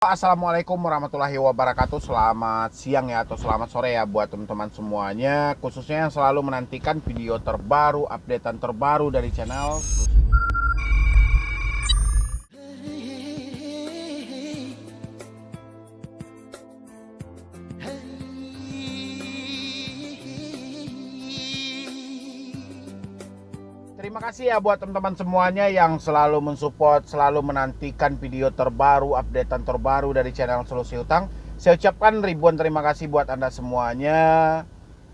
Assalamualaikum warahmatullahi wabarakatuh. Selamat siang ya atau selamat sore ya buat teman-teman semuanya, khususnya yang selalu menantikan video terbaru, updatean terbaru dari channel. Terima kasih ya buat teman-teman semuanya yang selalu mensupport, selalu menantikan video terbaru, updatean terbaru dari channel Solusi Utang. Saya ucapkan ribuan terima kasih buat Anda semuanya.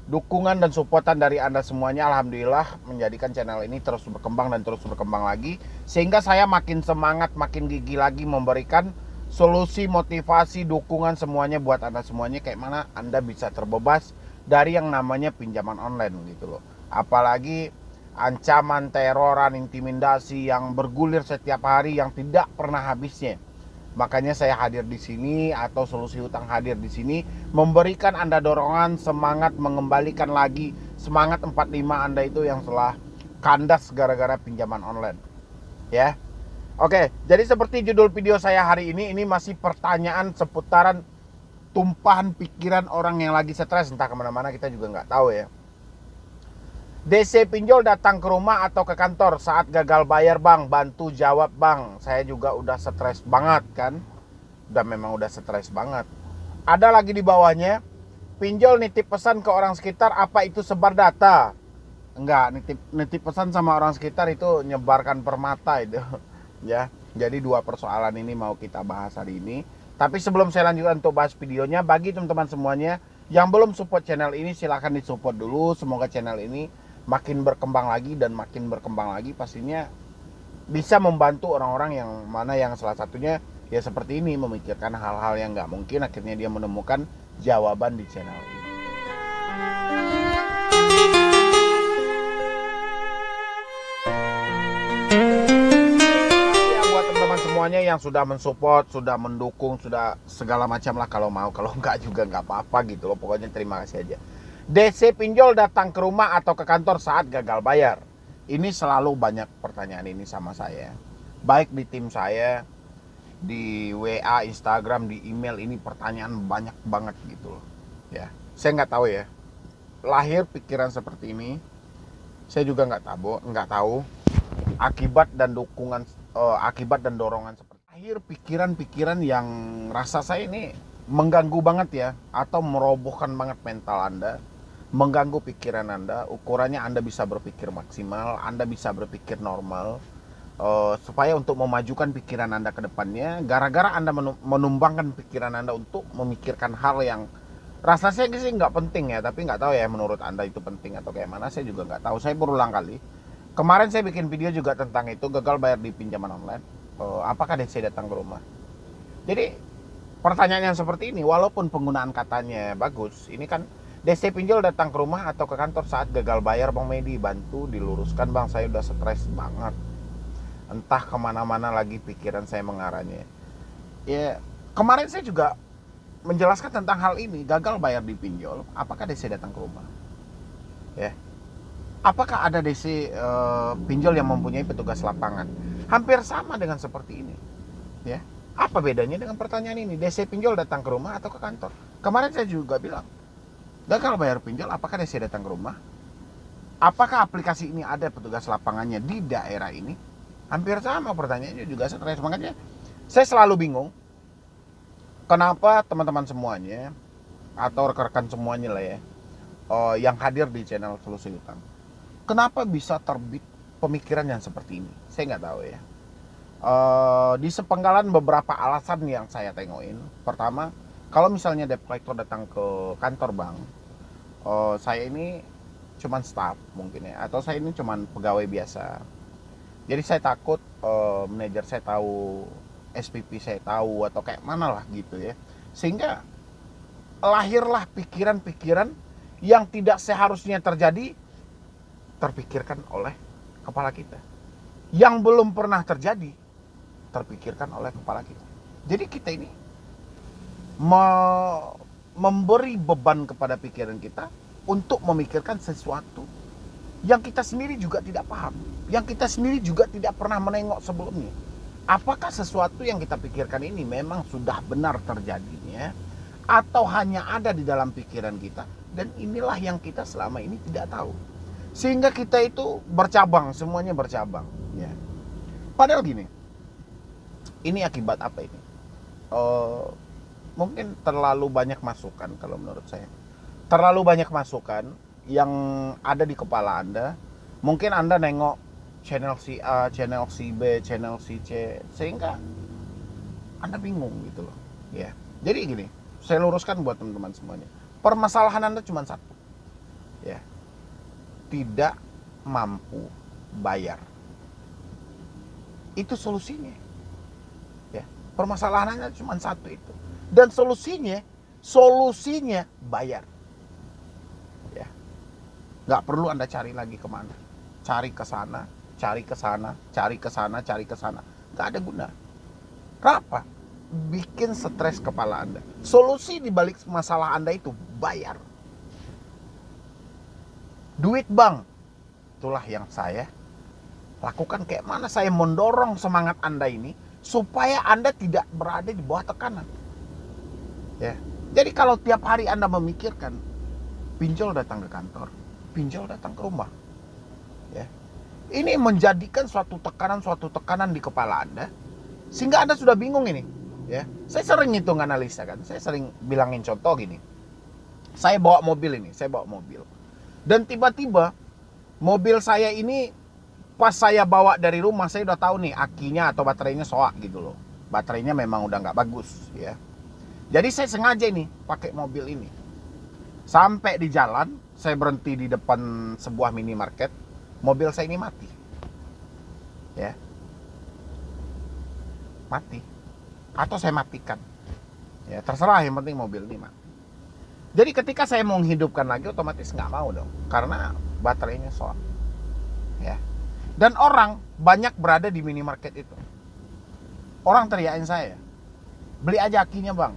Dukungan dan supportan dari Anda semuanya alhamdulillah menjadikan channel ini terus berkembang dan terus berkembang lagi, sehingga saya makin semangat, makin gigih lagi memberikan solusi, motivasi, dukungan semuanya buat Anda semuanya, kayak mana Anda bisa terbebas dari yang namanya pinjaman online gitu loh. Apalagi ancaman, teroran, intimidasi yang bergulir setiap hari yang tidak pernah habisnya. Makanya saya hadir di sini atau Solusi Utang hadir di sini memberikan Anda dorongan, semangat, mengembalikan lagi semangat 45 Anda itu yang telah kandas gara-gara pinjaman online. Ya. Oke, jadi seperti judul video saya hari ini masih pertanyaan seputaran tumpahan pikiran orang yang lagi stres, entah kemana-mana kita juga nggak tahu ya. DC pinjol datang ke rumah atau ke kantor saat gagal bayar bang, bantu jawab bang. Saya juga udah stres banget kan. Memang udah stres banget. Ada lagi di bawahnya, pinjol nitip pesan ke orang sekitar, apa itu sebar data? Enggak, nitip pesan sama orang sekitar itu nyebarkan permata itu. Ya, jadi dua persoalan ini mau kita bahas hari ini. Tapi sebelum saya lanjutkan untuk bahas videonya, bagi teman-teman semuanya yang belum support channel ini, silahkan disupport dulu. Semoga channel ini makin berkembang lagi, dan makin berkembang lagi pastinya bisa membantu orang-orang yang mana yang salah satunya ya seperti ini, memikirkan hal-hal yang nggak mungkin, akhirnya dia menemukan jawaban di channel ini. Ya, buat teman-teman semuanya yang sudah mensupport, sudah mendukung, sudah segala macam lah, kalau mau, kalau nggak juga nggak apa-apa gitu loh, pokoknya terima kasih aja. DC pinjol datang ke rumah atau ke kantor saat gagal bayar. Ini selalu banyak pertanyaan ini sama saya. Baik di tim saya, di WA, Instagram, di email, ini pertanyaan banyak banget gitu loh. Ya, saya nggak tahu ya. Lahir pikiran seperti ini, saya juga nggak tahu akibat dan dukungan, akibat dan dorongan seperti. Lahir pikiran-pikiran yang rasa saya ini mengganggu banget ya, atau merobohkan banget mental Anda, mengganggu pikiran Anda. Ukurannya Anda bisa berpikir maksimal, Anda bisa berpikir normal, supaya untuk memajukan pikiran Anda ke depannya. Gara-gara Anda menumbangkan pikiran Anda untuk memikirkan hal yang rasa saya sih nggak penting ya, tapi nggak tahu ya menurut Anda itu penting atau kayak mana, saya juga nggak tahu. Saya berulang kali, kemarin saya bikin video juga tentang itu, gagal bayar di pinjaman online, apakah DC datang ke rumah. Jadi pertanyaan yang seperti ini, walaupun penggunaan katanya bagus, ini kan DC pinjol datang ke rumah atau ke kantor saat gagal bayar bang Medi, bantu diluruskan bang, saya udah stres banget, entah kemana-mana lagi pikiran saya mengarahnya. Ya, kemarin saya juga menjelaskan tentang hal ini, gagal bayar di pinjol, apakah DC datang ke rumah? Ya, apakah ada DC pinjol yang mempunyai petugas lapangan? Hampir sama dengan seperti ini. Ya, apa bedanya dengan pertanyaan ini? DC pinjol datang ke rumah atau ke kantor? Kemarin saya juga bilang, gagal bayar pinjol, apakah DC datang ke rumah? Apakah aplikasi ini ada petugas lapangannya di daerah ini? Hampir sama pertanyaannya, juga stres. Makanya saya selalu bingung, kenapa teman-teman semuanya atau rekan-rekan semuanya lah ya, yang hadir di channel Solusi Utang, kenapa bisa terbit pemikiran yang seperti ini? Saya nggak tahu ya. Di sepenggalan beberapa alasan yang saya tengokin. Pertama, kalau misalnya debt collector datang ke kantor bank, saya ini cuman staff mungkin ya, atau saya ini cuman pegawai biasa. Jadi saya takut manajer saya tahu, SPP saya tahu, atau kayak mana lah gitu ya. Sehingga lahirlah pikiran-pikiran yang tidak seharusnya terjadi, terpikirkan oleh kepala kita. Yang belum pernah terjadi, terpikirkan oleh kepala kita. Jadi kita ini memberi beban kepada pikiran kita untuk memikirkan sesuatu yang kita sendiri juga tidak paham, yang kita sendiri juga tidak pernah menengok sebelumnya. Apakah sesuatu yang kita pikirkan ini memang sudah benar terjadinya, atau hanya ada di dalam pikiran kita, dan inilah yang kita selama ini tidak tahu. Sehingga kita itu bercabang, semuanya bercabang. Ya. Padahal gini, ini akibat apa ini? Mungkin terlalu banyak masukan kalau menurut saya. Terlalu banyak masukan yang ada di kepala Anda. Mungkin Anda nengok channel si A, channel si B, channel si C, sehingga Anda bingung gitu loh. Ya. Jadi gini, saya luruskan buat teman-teman semuanya. Permasalahan Anda cuma satu. Ya. Tidak mampu bayar. Itu solusinya. Ya. Permasalahannya cuma satu itu. Dan solusinya bayar. Ya. Nggak perlu Anda cari lagi kemana. Cari ke sana, cari ke sana, cari ke sana, cari ke sana. Nggak ada guna. Kenapa? Bikin stres kepala Anda. Solusi di balik masalah Anda itu bayar. Duit bang. Itulah yang saya lakukan. Kayak mana saya mendorong semangat Anda ini supaya Anda tidak berada di bawah tekanan. Ya. Jadi kalau tiap hari Anda memikirkan, pinjol datang ke kantor, pinjol datang ke rumah. Ya. Ini menjadikan suatu tekanan di kepala Anda, sehingga Anda sudah bingung ini. Ya. Saya sering hitung analisa kan, saya sering bilangin contoh gini. Saya bawa mobil. Dan tiba-tiba mobil saya ini pas saya bawa dari rumah, saya udah tahu nih akinya atau baterainya soak gitu loh. Baterainya memang udah nggak bagus ya. Jadi saya sengaja nih pakai mobil ini. Sampai di jalan, saya berhenti di depan sebuah minimarket, mobil saya ini mati. Ya. Mati. Atau saya matikan. Ya, terserah, yang penting mobil ini mati. Jadi ketika saya mau menghidupkan lagi, otomatis nggak mau dong, karena baterainya soak. Ya. Dan orang banyak berada di minimarket itu. Orang teriakin saya, beli aja akinya bang.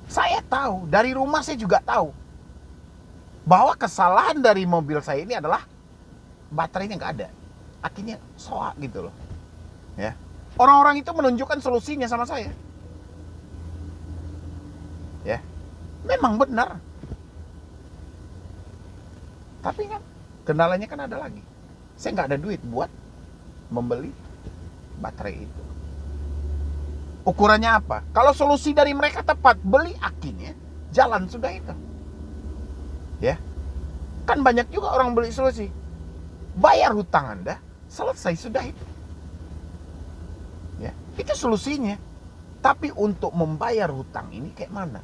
Saya tahu, dari rumah saya juga tahu bahwa kesalahan dari mobil saya ini adalah baterainya nggak ada, akinya soak gitu loh. Ya. Orang-orang itu menunjukkan solusinya sama saya. Ya. Memang benar. Tapi kan kendalanya kan ada lagi. Saya nggak ada duit buat membeli baterai itu. Ukurannya apa? Kalau solusi dari mereka tepat, beli akinya, jalan sudah itu. Ya. Kan banyak juga orang beli solusi. Bayar hutang Anda, selesai sudah itu. Ya. Itu solusinya. Tapi untuk membayar hutang ini kayak mana?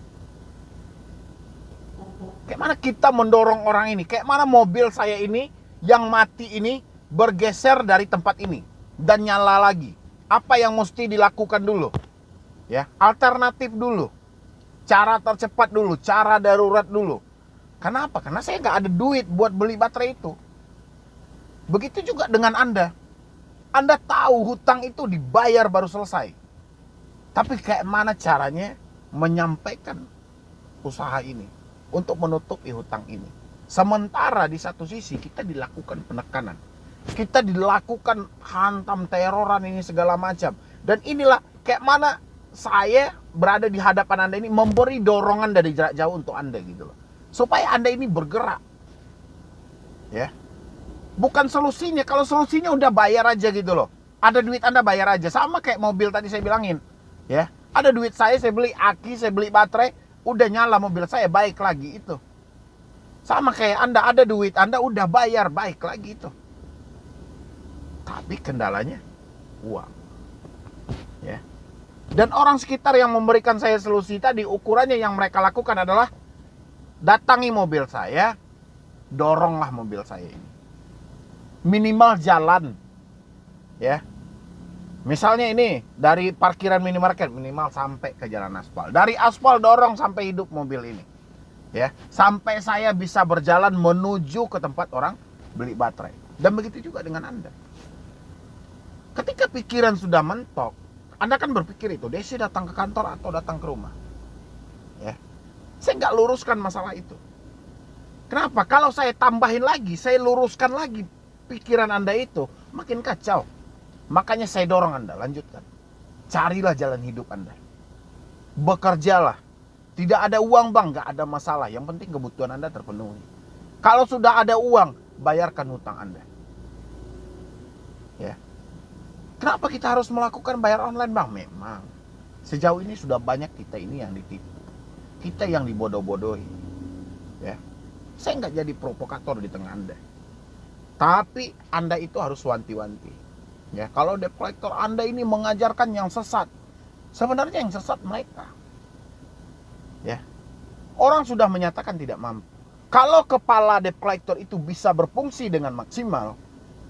Kayak mana kita mendorong orang ini? Kayak mana mobil saya ini yang mati ini bergeser dari tempat ini dan nyala lagi? Apa yang mesti dilakukan dulu? Ya, alternatif dulu. Cara tercepat dulu, cara darurat dulu. Kenapa? Karena saya nggak ada duit buat beli baterai itu. Begitu juga dengan Anda. Anda tahu hutang itu dibayar baru selesai. Tapi kayak mana caranya menyampaikan usaha ini untuk menutupi hutang ini. Sementara di satu sisi kita dilakukan penekanan. Kita dilakukan hantam teroran ini segala macam. Dan inilah kayak mana saya berada di hadapan Anda ini memberi dorongan dari jarak jauh untuk Anda gitu loh. Supaya Anda ini bergerak. Ya. Bukan solusinya. Kalau solusinya udah bayar aja gitu loh. Ada duit Anda bayar aja. Sama kayak mobil tadi saya bilangin. Ya. Ada duit saya beli aki, saya beli baterai, udah nyala mobil saya, baik lagi itu. Sama kayak Anda ada duit, Anda udah bayar, baik lagi itu. Tapi kendalanya uang. Ya. Dan orang sekitar yang memberikan saya solusi tadi, ukurannya yang mereka lakukan adalah datangi mobil saya, doronglah mobil saya ini. Minimal jalan. Ya. Misalnya ini dari parkiran minimarket minimal sampai ke jalan aspal. Dari aspal dorong sampai hidup mobil ini. Ya, sampai saya bisa berjalan menuju ke tempat orang beli baterai. Dan begitu juga dengan Anda. Ketika pikiran sudah mentok, Anda kan berpikir itu, Desi datang ke kantor atau datang ke rumah. Ya. Saya nggak luruskan masalah itu. Kenapa? Kalau saya tambahin lagi, saya luruskan lagi pikiran Anda itu, makin kacau. Makanya saya dorong Anda, lanjutkan. Carilah jalan hidup Anda. Bekerjalah. Tidak ada uang bang, gak ada masalah. Yang penting kebutuhan Anda terpenuhi. Kalau sudah ada uang, bayarkan hutang Anda. Ya. Kenapa kita harus melakukan bayar online bang? Memang sejauh ini sudah banyak kita ini yang ditipu. Kita yang dibodoh-bodohi. Ya. Saya nggak jadi provokator di tengah Anda. Tapi Anda itu harus wanti-wanti. Ya, kalau debt collector Anda ini mengajarkan yang sesat. Sebenarnya yang sesat mereka. Ya. Orang sudah menyatakan tidak mampu. Kalau kepala debt collector itu bisa berfungsi dengan maksimal,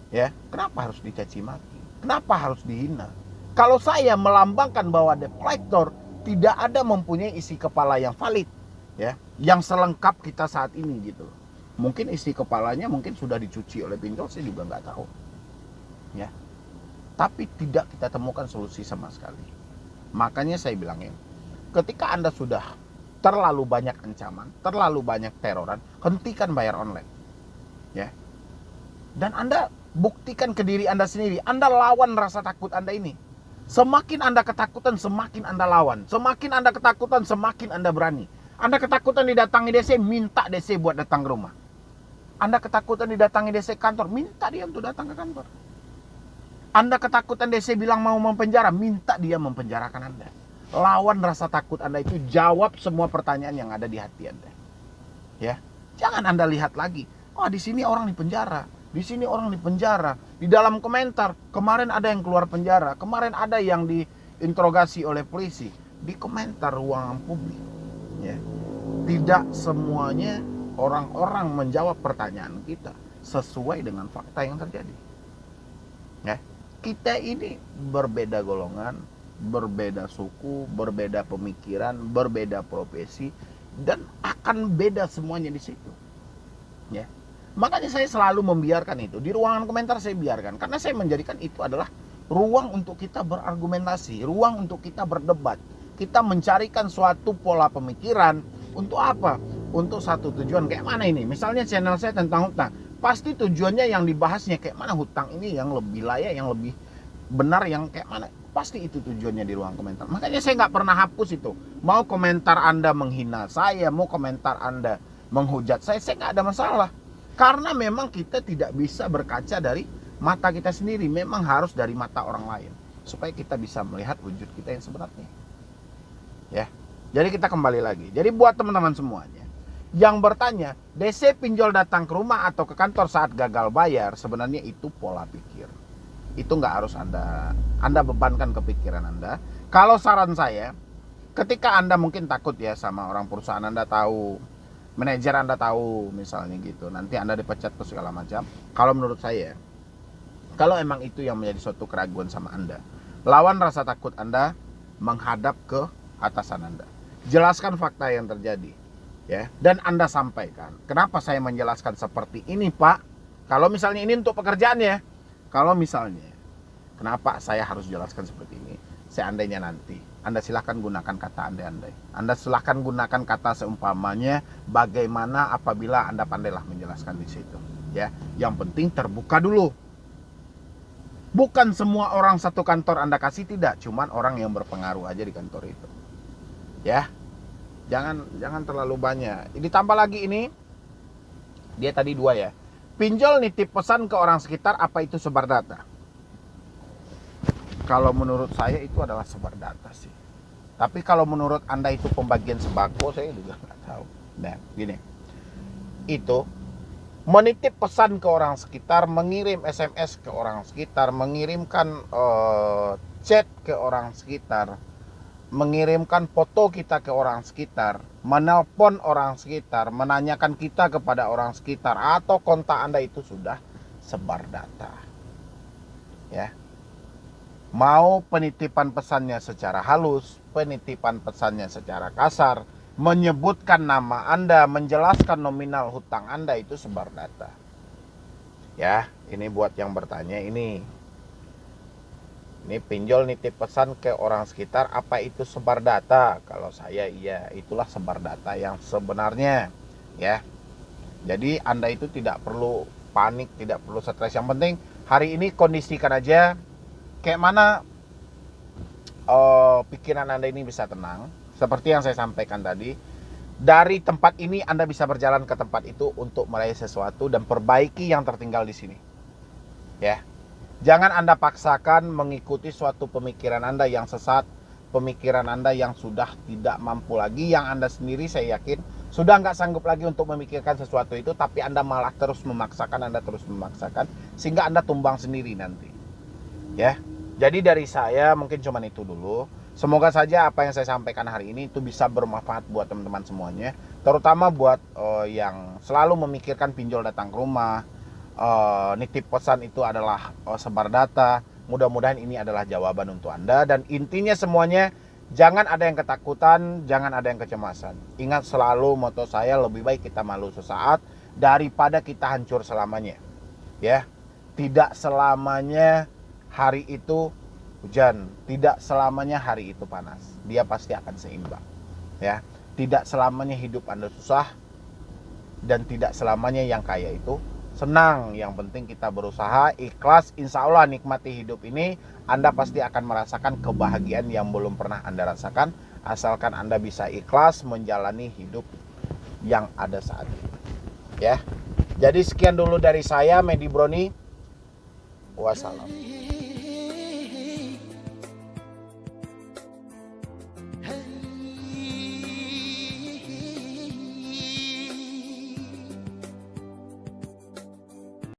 ya, kenapa harus dicaci maki? Kenapa harus dihina? Kalau saya melambangkan bahwa debt collector tidak ada mempunyai isi kepala yang valid, ya, yang selengkap kita saat ini gitu. Mungkin isi kepalanya mungkin sudah dicuci oleh pinjol, saya juga nggak tahu. Ya. Tapi tidak kita temukan solusi sama sekali. Makanya saya bilangin, ketika Anda sudah terlalu banyak ancaman, terlalu banyak teroran, hentikan bayar online. Ya. Dan Anda buktikan ke diri Anda sendiri, Anda lawan rasa takut Anda ini. Semakin Anda ketakutan, semakin Anda lawan. Semakin Anda ketakutan, semakin Anda berani. Anda ketakutan didatangi DC, minta DC buat datang ke rumah. Anda ketakutan didatangi DC kantor, minta dia untuk datang ke kantor. Anda ketakutan DC bilang mau mempenjara, minta dia mempenjarakan Anda. Lawan rasa takut Anda itu, jawab semua pertanyaan yang ada di hati Anda. Ya, jangan Anda lihat lagi, oh di sini orang dipenjara, di sini orang dipenjara. Di dalam komentar, kemarin ada yang keluar penjara, kemarin ada yang diinterogasi oleh polisi. Di komentar ruangan publik, ya, tidak semuanya orang-orang menjawab pertanyaan kita sesuai dengan fakta yang terjadi. Ya, kita ini berbeda golongan, berbeda suku, berbeda pemikiran, berbeda profesi, dan akan beda semuanya di situ. Ya. Makanya saya selalu membiarkan itu. Di ruangan komentar saya biarkan, karena saya menjadikan itu adalah ruang untuk kita berargumentasi, ruang untuk kita berdebat. Kita mencarikan suatu pola pemikiran untuk apa? Untuk satu tujuan. Kayak mana ini? Misalnya channel saya tentang hutang, pasti tujuannya yang dibahasnya kayak mana hutang ini yang lebih layak, yang lebih benar, yang kayak mana. Pasti itu tujuannya di ruang komentar. Makanya saya nggak pernah hapus itu. Mau komentar Anda menghina saya, mau komentar Anda menghujat saya nggak ada masalah. Karena memang kita tidak bisa berkaca dari mata kita sendiri. Memang harus dari mata orang lain. Supaya kita bisa melihat wujud kita yang sebenarnya. Ya. Jadi kita kembali lagi. Jadi buat teman-teman semuanya yang bertanya, DC pinjol datang ke rumah atau ke kantor saat gagal bayar, sebenarnya itu pola pikir. Itu nggak harus Anda bebankan ke pikiran Anda. Kalau saran saya, ketika Anda mungkin takut ya sama orang perusahaan Anda tahu, manajer Anda tahu misalnya gitu, nanti Anda dipecat ke segala macam. Kalau menurut saya, kalau emang itu yang menjadi suatu keraguan sama Anda, lawan rasa takut Anda, menghadap ke atasan Anda. Jelaskan fakta yang terjadi. Ya, dan Anda sampaikan. Kenapa saya menjelaskan seperti ini, Pak? Kalau misalnya ini untuk pekerjaan ya. Kalau misalnya, kenapa saya harus jelaskan seperti ini? Seandainya nanti, Anda silahkan gunakan kata andai-andai. Anda silahkan gunakan kata seumpamanya, bagaimana apabila Anda pandailah menjelaskan di situ. Ya, yang penting terbuka dulu. Bukan semua orang satu kantor Anda kasih, tidak. Cuman orang yang berpengaruh aja di kantor itu. Ya, jangan terlalu banyak. Ditambah lagi ini, dia tadi 2 ya. Pinjol nitip pesan ke orang sekitar, apa itu sebar data? Kalau menurut saya itu adalah sebar data sih. Tapi kalau menurut Anda itu pembagian sembako, saya juga nggak tahu. Nah, gini. Itu menitip pesan ke orang sekitar, mengirim SMS ke orang sekitar, mengirimkan chat ke orang sekitar, mengirimkan foto kita ke orang sekitar, menelpon orang sekitar, menanyakan kita kepada orang sekitar, atau kontak Anda itu sudah sebar data. Ya. Mau penitipan pesannya secara halus, penitipan pesannya secara kasar, menyebutkan nama Anda, menjelaskan nominal hutang Anda, itu sebar data. Ya, ini buat yang bertanya ini pinjol nitip pesan ke orang sekitar, apa itu sebar data? Kalau saya iya, itulah sebar data yang sebenarnya. Ya. Jadi Anda itu tidak perlu panik, tidak perlu stres. Yang penting hari ini kondisikan aja kayak mana pikiran Anda ini bisa tenang. Seperti yang saya sampaikan tadi, dari tempat ini Anda bisa berjalan ke tempat itu untuk meraih sesuatu dan perbaiki yang tertinggal di sini. Ya. Jangan Anda paksakan mengikuti suatu pemikiran Anda yang sesat, pemikiran Anda yang sudah tidak mampu lagi, yang Anda sendiri saya yakin sudah nggak sanggup lagi untuk memikirkan sesuatu itu, tapi Anda malah terus memaksakan, sehingga Anda tumbang sendiri nanti. Ya. Jadi dari saya mungkin cuman itu dulu. Semoga saja apa yang saya sampaikan hari ini itu bisa bermanfaat buat teman-teman semuanya, terutama buat yang selalu memikirkan pinjol datang ke rumah. Nitip pesan itu adalah sebar data. Mudah-mudahan ini adalah jawaban untuk Anda. Dan intinya semuanya, jangan ada yang ketakutan, jangan ada yang kecemasan. Ingat selalu moto saya, lebih baik kita malu sesaat daripada kita hancur selamanya. Ya, tidak selamanya hari itu hujan, tidak selamanya hari itu panas. Dia pasti akan seimbang. Ya, tidak selamanya hidup Anda susah, dan tidak selamanya yang kaya itu senang. Yang penting kita berusaha, ikhlas, insya Allah nikmati hidup ini. Anda pasti akan merasakan kebahagiaan yang belum pernah Anda rasakan, asalkan Anda bisa ikhlas menjalani hidup yang ada saat ini. Ya, jadi sekian dulu dari saya, Medi Broni. Wassalam.